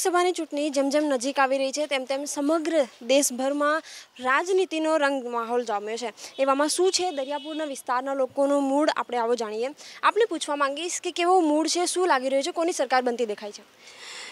લોકસભાની ચૂંટણી જેમ જેમ નજીક આવી રહી છે તેમ તેમ સમગ્ર દેશભરમાં રાજનીતિનો રંગ માહોલ જામ્યો છે। એવામાં શું છે દરિયાપુરના વિસ્તારના લોકોનો મૂડ આપણે આવો જાણીએ। આપણે પૂછવા માંગીશ કે કેવો મૂડ છે, શું લાગી રહ્યું છે, કોની સરકાર બનતી દેખાય છે?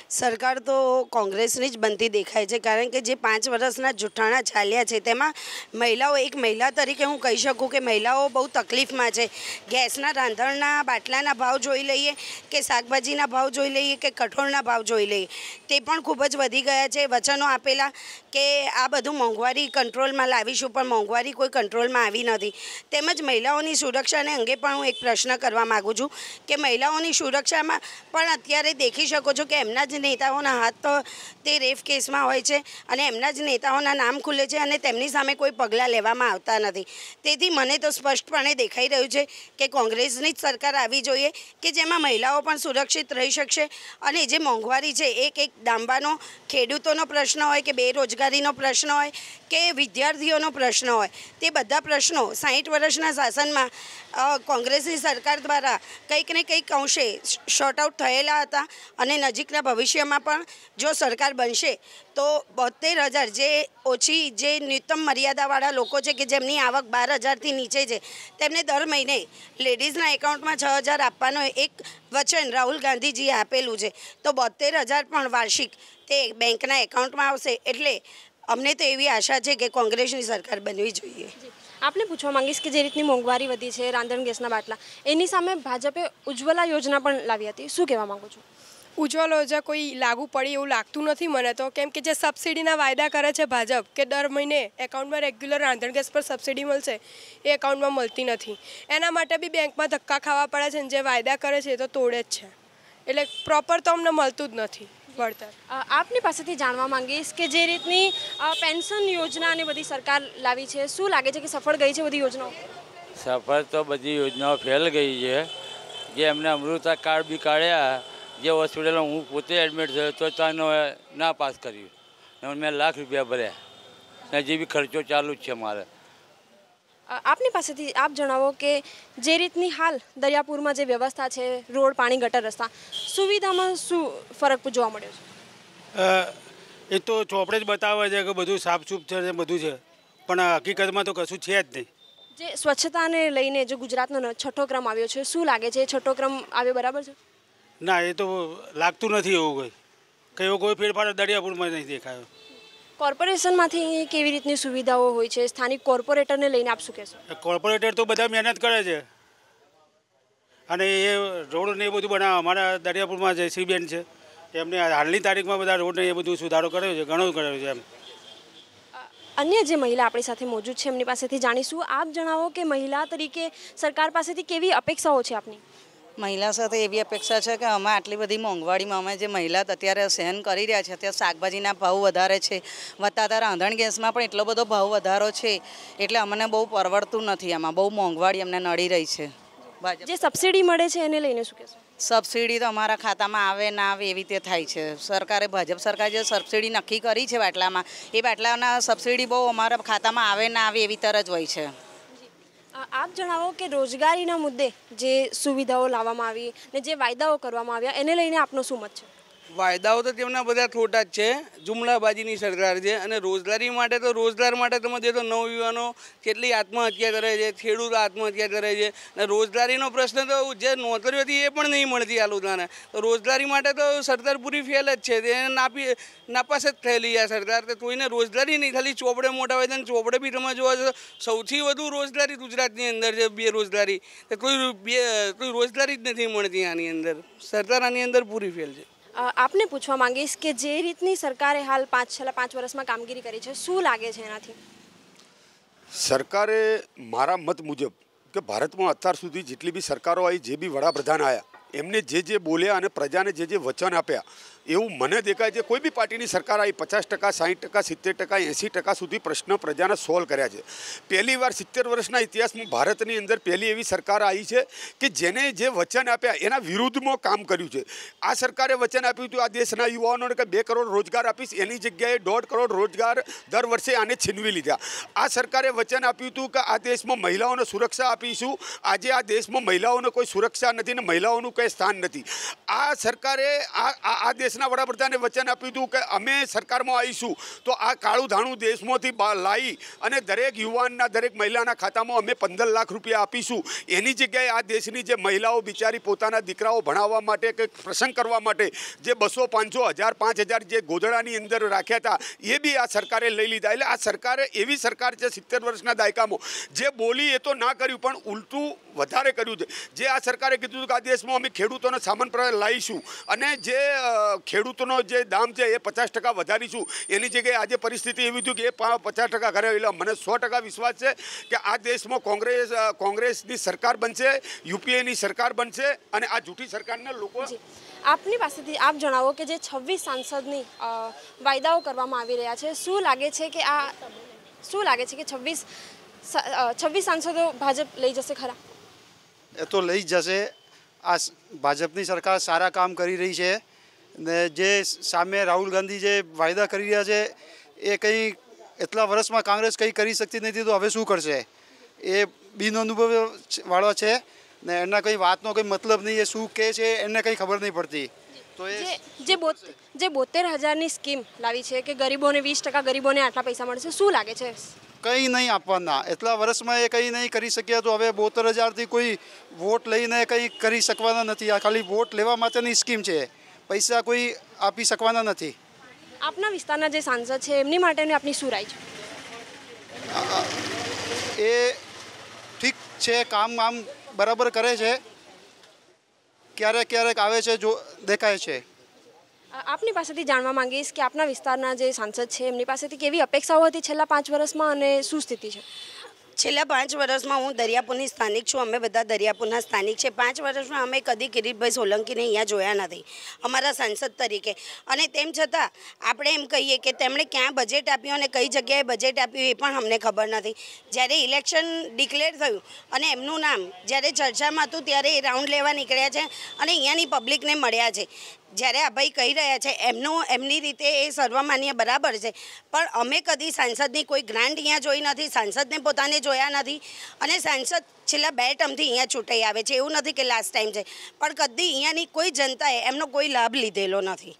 સરકાર તો કોંગ્રેસની જ બનતી દેખાય છે, કારણ કે જે 5 વર્ષના જૂઠાણા ચાલ્યા છે તેમાં મહિલાઓ, એક મહિલા તરીકે હું કહી શકું કે મહિલાઓ બહુ તકલીફમાં છે। ગેસના રાંધણના બાટલાના ભાવ જોઈ લઈએ કે શાકભાજીના ભાવ જોઈ લઈએ કે કઠોળના ભાવ જોઈ લઈએ, તે પણ ખૂબ જ વધી ગયા છે। વચનો આપેલા કે આ બધું મોંઘવારી કંટ્રોલમાં લાવીશું, પણ મોંઘવારી કોઈ કંટ્રોલમાં આવી નથી। તેમજ મહિલાઓની સુરક્ષાને અંગે પણ હું એક પ્રશ્ન કરવા માગું છું કે મહિલાઓની સુરક્ષામાં પણ અત્યારે દેખી શકો છો કે એમના જ નેતાઓના હાથ તો તે રેપ કેસમાં હોય છે અને એમના જ નેતાઓના નામ ખુલે છે અને તેમની સામે કોઈ પગલાં લેવામાં આવતા નથી। તેથી મને તો સ્પષ્ટપણે દેખાઈ રહ્યું છે કે કોંગ્રેસની જ સરકાર આવી જોઈએ કે જેમાં મહિલાઓ પણ સુરક્ષિત રહી શકશે અને જે મોંઘવારી છે, એક ડાંબાનો ખેડૂતોનો પ્રશ્ન હોય કે બેરોજગારીનો પ્રશ્ન હોય કે વિદ્યાર્થીઓનો પ્રશ્ન હોય, તે બધા પ્રશ્નો 60 વર્ષના શાસનમાં કોંગ્રેસની સરકાર દ્વારા કંઈક ને કંઈક અંશે શોર્ટ આઉટ થયેલા હતા અને નજીકના ભવિષ્યમાં પણ જો સરકાર બનશે તો 72,000 જે ઓછી, જે ન્યૂનતમ મર્યાદાવાળા લોકો છે કે જેમની આવક 12,000થી નીચે છે, તેમને દર મહિને લેડીઝના એકાઉન્ટમાં 6,000 આપવાનો એક વચન રાહુલ ગાંધીજીએ આપેલું છે, તો 72,000 પણ વાર્ષિક તે બેંકના એકાઉન્ટમાં આવશે। એટલે અમને તો એવી આશા છે કે કોંગ્રેસની સરકાર બનવી જોઈએ। આપણે પૂછવા માંગીશ કે જે રીતની મોંઘવારી વધી છે, રાંધણ ગેસના બાટલા, એની સામે ભાજપે ઉજ્જવલા યોજના પણ લાવી હતી, શું કહેવા માંગો છો? ઉજ્જવલા યોજના કોઈ લાગુ પડી એવું લાગતું નથી મને તો, કેમ કે જે સબસિડીના વાયદા કરે છે ભાજપ કે દર મહિને એકાઉન્ટમાં રેગ્યુલર રાંધણ ગેસ પર સબસિડી મળશે, એ એકાઉન્ટમાં મળતી નથી। એના માટે બી બેંકમાં ધક્કા ખાવા પડે છે અને જે વાયદા કરે છે એ તો તોડે જ છે, એટલે પ્રોપર તો અમને મળતું જ નથી વળતર। આપની પાસેથી જાણવા માંગીશ કે જે રીતની પેન્શન યોજના અને બધી સરકાર લાવી છે, શું લાગે છે કે સફળ ગઈ છે બધી યોજનાઓ? સફળ તો બધી યોજનાઓ ફેલ ગઈ છે। જે એમને અમૃતા કાર્ડ બી કાઢ્યા, જે હોસ્પિટલમાં હું પોતે એડમિટ થયો તો ત્યાંનો ના પાસ કર્યું, મેં લાખ રૂપિયા ભર્યા ને જે બી ખર્ચો ચાલુ જ છે મારે। આપની પાસેથી આપ જણાવો કે જે રીતની હાલ દરિયાપુરમાં જે વ્યવસ્થા છે, રોડ, પાણી, ગટર, રસ્તા, સુવિધામાં શું ફરક જોવા મળ્યો છે? એ તો ચોપડે જ બતાવે છે કે બધું સાફસૂફ છે ને બધું છે, પણ હકીકતમાં તો કશું છે જ નહીં। જે સ્વચ્છતાને લઈને જો ગુજરાતનો 6થો ક્રમ આવ્યો છે, શું લાગે છે 6થો ક્રમ આવ્યો બરાબર છે? ના, એ તો લાગતું નથી એવું એવો કોઈ ફેરફાર દરિયાપુરમાં નહીં દેખાયો। કોર્પોરેશનમાંથી કેવી રીતની સુવિધાઓ હોય છે, સ્થાનિક કોર્પોરેટરને લઈને આપ શું કહેશો? કોર્પોરેટર તો બધા મહેનત કરે છે અને એ રોડ ને એ બધું બનાવે। અમારા દરિયાપુરમાં જયશ્રીબેન છે, એમને હાલની તારીખમાં બધા રોડ ને એ બધું સુધારો કર્યો છે, ઘણો કર્યો છે એમ। અન્ય જે મહિલા આપણી સાથે મોજૂદ છે એમની પાસેથી જાણીશું। આપ જણાવો કે મહિલા તરીકે સરકાર પાસેથી કેવી અપેક્ષાઓ છે આપની? મહિલા સાથે એવી અપેક્ષા છે કે અમે આટલી બધી મોંઘવારીમાં અમે જે મહિલા અત્યારે સહન કરી રહ્યા છે, અત્યારે શાકભાજીના ભાવ વધારે છે, વધતા રાંધણ ગેસમાં પણ એટલો બધો ભાવ વધારો છે, એટલે અમને બહુ પરવડતું નથી, આમાં બહુ મોંઘવારી અમને નડી રહી છે। જે સબસિડી મળે છે એને લઈને શું કહેશો? સબસિડી તો અમારા ખાતામાં આવે ના આવે એવી રીતે થાય છે। સરકારે, ભાજપ સરકારે જે સબસિડી નક્કી કરી છે બાટલામાં, એ બાટલાના સબસિડી બહુ અમારા ખાતામાં આવે ના આવે એવી તરજ હોય છે। આપ જણાવો કે રોજગારીના મુદ્દે જે સુવિધાઓ લાવવામાં આવી ને જે વાયદાઓ કરવામાં આવ્યા એને લઈને આપનો શું મત છે? વાયદાઓ તો તેમના બધા ખોટા જ છે, જુમલાબાજીની સરકાર છે। અને રોજગારી માટે તો તમે જે તો નવયુવાનો કેટલી આત્મહત્યા કરે છે, ખેડૂતો આત્મહત્યા કરે છે, અને રોજગારીનો પ્રશ્ન તો જે નોકરીઓ હતી એ પણ નહીં મળતી આ લોકોને, તો રોજગારી માટે તો સરકાર પૂરી ફેલ જ છે, તે નાપાસ જ થયેલી આ સરકાર। તો કોઈને રોજગારી નહીં, ખાલી ચોપડે મોટા હોય છે, ચોપડે બી તમે જોવા છો સૌથી વધુ રોજગારી ગુજરાતની અંદર છે, બેરોજગારી, તો કોઈ રોજગારી જ નથી મળતી આની અંદર, સરકાર આની અંદર પૂરી ફેલ છે। આપને પૂછવા માંગીશ કે જે રીતની સરકારે હાલ છેલ્લા 5 વર્ષમાં કામગીરી કરી છે, શું લાગે છે એનાથી? સરકારે મારા મત મુજબ કે ભારતમાં અત્યાર સુધી જેટલી બી સરકારો આવી, જે બી વડાપ્રધાન આવ્યા, એમને જે બોલ્યા અને પ્રજાને જે વચન આપ્યા એવું મને દેખાય છે। કોઈ બી પાર્ટીની સરકાર આવી 50%, 60%, 70%, 80% સુધી પ્રશ્ન પ્રજાના સોલ્વ કર્યા છે। પહેલી વાર 70 વર્ષના ઇતિહાસમાં ભારતની અંદર પહેલી એવી સરકાર આવી છે કે જેને જે વચન આપ્યા એના વિરુદ્ધમાં કામ કર્યું છે। આ સરકારે વચન આપ્યું હતું આ દેશના યુવાનોને કે 2 કરોડ રોજગાર આપીશ, એની જગ્યાએ 1.5 કરોડ રોજગાર દર વર્ષે આને છીનવી લીધા। આ સરકારે વચન આપ્યું હતું કે આ દેશમાં મહિલાઓને સુરક્ષા આપીશું, આજે આ દેશમાં મહિલાઓને કોઈ સુરક્ષા નથી ને મહિલાઓનું કંઈ સ્થાન નથી। આ સરકારે આ દેશના દેશના વડાપ્રધાને વચન આપ્યું હતું કે અમે સરકારમાં આવીશું તો આ કાળું ધાણું દેશમાંથી લાવી અને દરેક યુવાનના દરેક મહિલાના ખાતામાં અમે 15 લાખ રૂપિયા આપીશું. એની જગ્યાએ આ દેશની જે મહિલાઓ બિચારી પોતાના દીકરાઓ ભણાવવા માટે કે પ્રસંગ કરવા માટે જે 200, 500, 1000, 5000 જે ગોદડાની અંદર રાખ્યા હતા એ બી આ સરકારે લઈ લીધા. એટલે આ સરકારે એવી સરકાર છે 70 વર્ષના દાયકામાં જે બોલી એ તો ના કર્યું પણ ઉલટું વધારે કર્યું છે. જે આ સરકારે કીધું કે આ દેશમાં અમે ખેડૂતોને સામાન લાવીશું અને જે ખેડૂતોનો જે દામ છે એ 50% વધારીશું. એની જગ્યાએ આજે પરિસ્થિતિ એવી હતી કે એ 50% કરે. એટલે મને 100% વિશ્વાસ છે કે આ દેશમાં કોંગ્રેસની સરકાર બનશે, યુપીએની સરકાર બનશે અને આ જૂઠી સરકારને લોકો આપની પાસેથી આપ જણાવો કે જે 26 સાંસદની વાયદાઓ કરવામાં આવી રહ્યા છે, શું લાગે છે કે 26 સાંસદો ભાજપ લઈ જશે ખરા? એ તો લઈ જ જશે. આ ભાજપની સરકાર સારા કામ કરી રહી છે ને જે સામે રાહુલ ગાંધી જે વાયદા કરી રહ્યા છે એ કંઈ એટલા વર્ષમાં કોંગ્રેસ કંઈ કરી શકતી નથી તો હવે શું કરશે? એ બિનઅનુભવ વાળો છે ને એના કંઈ વાતનો કંઈ મતલબ નહીં. એ શું કહે છે એને કંઈ ખબર નહીં પડતી. તો એ જે 72,000ની સ્કીમ લાવી છે કે ગરીબોને 20% ગરીબોને આટલા પૈસા મળશે, શું લાગે છે? કંઈ નહીં આપવાના. એટલા વર્ષમાં એ કંઈ નહીં કરી શક્યા તો હવે 72,000થી કોઈ વોટ લઈને કંઈ કરી શકવાના નથી. આ ખાલી વોટ લેવા માટેની સ્કીમ છે, પૈસા કોઈ આપી શકવાના નથી. આપના વિસ્તારના જે સાંસદ છે એમની માટેની આપની શું રાય છે? એ ઠીક છે, કામ બરાબર કરે છે, ક્યારેક આવે છે જો દેખાય છે. આપની પાસેથી જાણવા માંગીશ કે આપના વિસ્તારના જે સાંસદ છે એમની પાસેથી કેવી અપેક્ષાઓ હતી છેલ્લા 5 વર્ષમાં અને શું સ્થિતિ છે? છેલ્લા 5 વર્ષમાં હું દરિયાપુરની સ્થાનિક છું. અમે બધા દરિયાપુરના સ્થાનિક છે. 5 વર્ષમાં અમે કદી કિરીટભાઈ સોલંકીને અહીંયા જોયા નથી અમારા સાંસદ તરીકે. અને તેમ છતાં આપણે એમ કહીએ કે તેમણે ક્યાં બજેટ આપ્યું અને કઈ જગ્યાએ બજેટ આપ્યું એ પણ અમને ખબર નથી. જ્યારે ઇલેક્શન ડિક્લેર થયું અને એમનું નામ જ્યારે ચર્ચામાં હતું ત્યારે એ રાઉન્ડ લેવા નીકળ્યા છે અને અહીંયાની પબ્લિકને મળ્યા છે. જ્યારે આ ભાઈ કહી રહ્યા છે એમની રીતે એ સર્વમાન્ય બરાબર છે, પણ અમે કદી સાંસદની કોઈ ગ્રાન્ટ અહીંયા જોઈ નથી, સાંસદને પોતાને જોયા નથી. અને સાંસદ છેલ્લા 2 ટર્મથી અહીંયા ચૂંટાઈ આવે છે. એવું નથી કે લાસ્ટ ટાઈમ છે, પણ કદી અહીંયાની કોઈ જનતાએ એમનો કોઈ લાભ લીધેલો નથી.